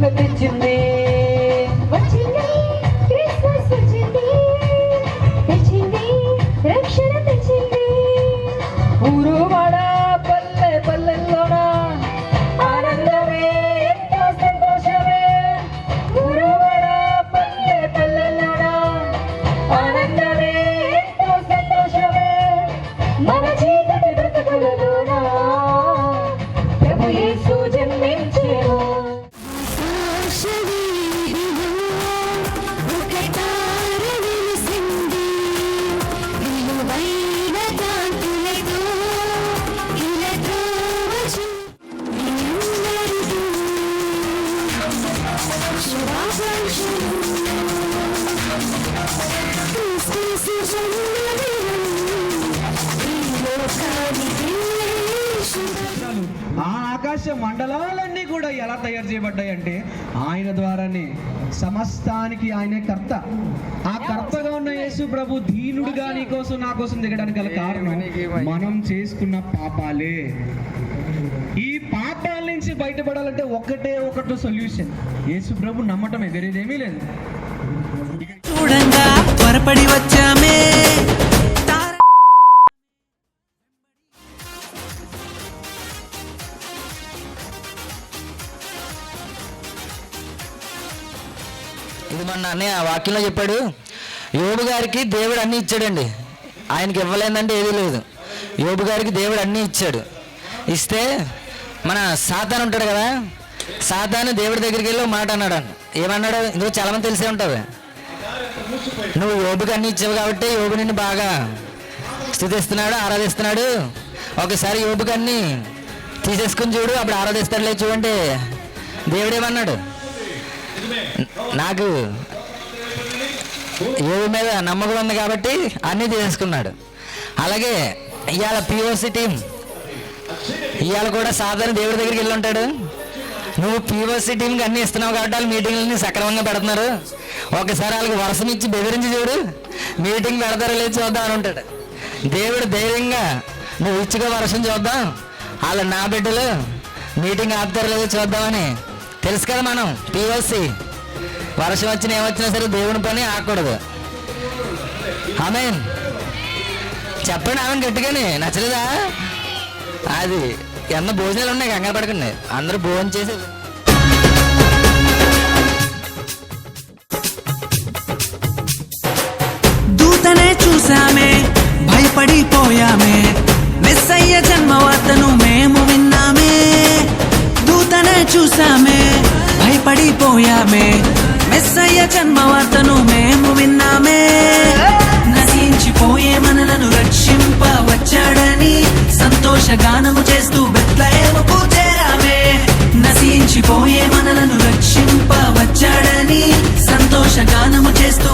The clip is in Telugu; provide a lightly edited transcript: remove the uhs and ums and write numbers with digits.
పండుగ తెచ్చింది. వచ్చింది క్రిస్మస్ వచ్చింది, తెచ్చింది రక్షణ తెచ్చింది. ఊరు వాడ పల్లె పల్లెల్లోన ఆనందమే ఎంతో సంతోషమే. ఊరు వాడ పల్లె పల్లెల్లోన ఆనందమే ఎంతో సంతోషమే. మన చీకటి బ్రతుకులలోన ప్రభు యేసు జన్మించెను. ఆ ఆకాశ మండలాలన్నీ కూడా ఎలా తయారు చేయబడ్డాయి అంటే ఆయన ద్వారానే. సమస్తానికి ఆయనే కర్త. ఆ కర్తగా ఉన్న యేసు ప్రభు దీనుడుగా నీ కోసం నా కోసం దిగడానికి గల కారణం మనం చేసుకున్న పాపాలే. ఈ పాపాల నుంచి బయటపడాలంటే ఒకటే సొల్యూషన్, యేసు ప్రభు నమ్మటమే, వేరేదేమీ లేదు. చూడంగా త్వరపడి వచ్చామే. ఇది మొన్న అన్నయ్య వాక్యంలో చెప్పాడు, యోబు గారికి దేవుడు అన్నీ ఇచ్చాడండి, ఆయనకి ఇవ్వలేదంటే ఏదీ లేదు. యోబు గారికి దేవుడు అన్నీ ఇచ్చాడు. ఇస్తే మన సాతాను ఉంటాడు కదా, సాతాను దేవుడి దగ్గరికి వెళ్ళి మాట అన్నాడు. ఏమన్నాడు? ఇందులో చాలామంది తెలిసే ఉంటుంది. నువ్వు యోబుకి అన్నీ ఇచ్చావు కాబట్టి యోబు నిన్ను బాగా స్తుతిస్తున్నాడు, ఆరాధిస్తున్నాడు. ఒకసారి యోబుకి అన్నీ తీసేసుకుని చూడు, అప్పుడు ఆరాధిస్తాడులే చూడండి. దేవుడేమన్నాడు? నాకు యోబు మీద నమ్మకం ఉంది కాబట్టి అన్నీ తీసేసుకున్నాడు. అలాగే ఇవాళ పిఓసి టీం ఇవాళ కూడా సాధారణ దేవుడి దగ్గరికి వెళ్ళి ఉంటాడు. నువ్వు పిఓసి టీంకి అన్నీ ఇస్తున్నావు కాబట్టి వాళ్ళు మీటింగ్లని సక్రమంగా పెడుతున్నారు, ఒకసారి వాళ్ళకి వర్షమిచ్చి బెదిరించి చూడు, మీటింగ్ పెడతారో లేదు చూద్దాం అని ఉంటాడు. దేవుడు ధైర్యంగా నువ్వు ఇచ్చుకో వర్షం చూద్దాం, వాళ్ళు నా బిడ్డలు మీటింగ్ ఆపుతారో లేదో చూద్దామని. తెలుసు కదా మనం పిఓసి, వర్షం వచ్చినా ఏమొచ్చినా సరే దేవుని పని ఆగకూడదు. ఆమేన్ చెప్పండి, ఆమెను గట్టిగానే. నచ్చలేదా? అది ఎన్న భోజనాలు ఉన్నాయి, కంగారు పడకండి, అందరూ భోజనం చేసి. దూతనే చూసామే, భయపడిపోయామే, మెస్సయ్య జన్మవార్తను మేము విన్నామే. దూతనే చూసామే, భయపడిపోయామే, మెస్సయ్య జన్మవార్తను మేము విన్నామే. నశించిపోయే మనలను రక్షింప వచ్చాడని సంతోషగానము చేస్తూ బెత్లెహేముకు చేరామే. నశించిపోయే మనలను రక్షింప వచ్చాడని సంతోషగానము చేస్తూ